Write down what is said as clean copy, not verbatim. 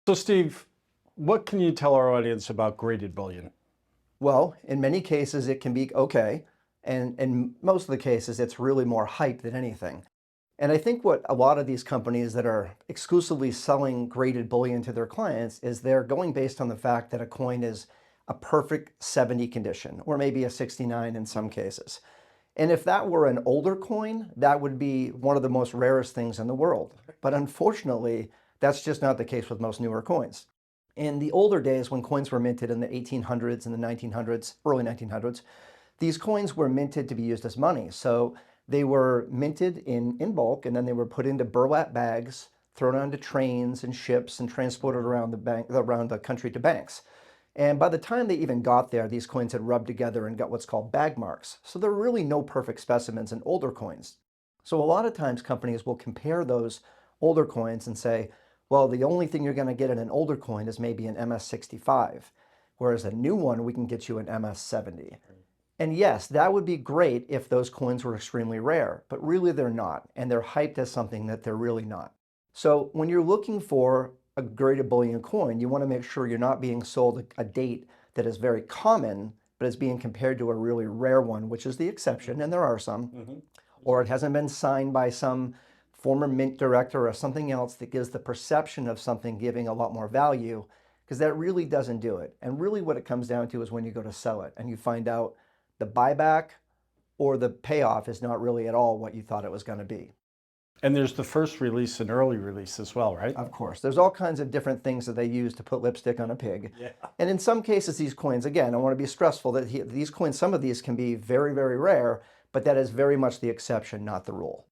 So, Steve, what can you tell our audience about graded bullion? Well, in many cases, it can be okay. And in most of the cases, it's really more hype than anything. And I think what a lot of these companies that are exclusively selling graded bullion to their clients is they're going based on the fact that a coin is a perfect 70 condition, or maybe a 69 in some cases. And if that were an older coin, that would be one of the most rarest things in the world. But unfortunately, that's just not the case with most newer coins. In the older days, when coins were minted in the 1800s and the 1900s, early 1900s, these coins were minted to be used as money. So they were minted in bulk, and then they were put into burlap bags, thrown onto trains and ships, and transported around the country to banks. And by the time they even got there, these coins had rubbed together and got what's called bag marks. So there are really no perfect specimens in older coins. So a lot of times companies will compare those older coins and say, well, the only thing you're going to get in an older coin is maybe an MS65, whereas a new one, we can get you an MS70. And yes, that would be great if those coins were extremely rare, but really they're not, and they're hyped as something that they're really not. So when you're looking for a graded bullion coin, you want to make sure you're not being sold a date that is very common, but is being compared to a really rare one, which is the exception, and there are some, or it hasn't been signed by some former mint director or something else that gives the perception of something giving a lot more value, because that really doesn't do it. And really what it comes down to is when you go to sell it and you find out the buyback or the payoff is not really at all what you thought it was going to be. And there's the first release and early release as well, right? Of course, there's all kinds of different things that they use to put lipstick on a pig. Yeah. And in some cases, these coins, again, I want to be stressful that these coins, some of these can be very, very rare, but that is very much the exception, not the rule.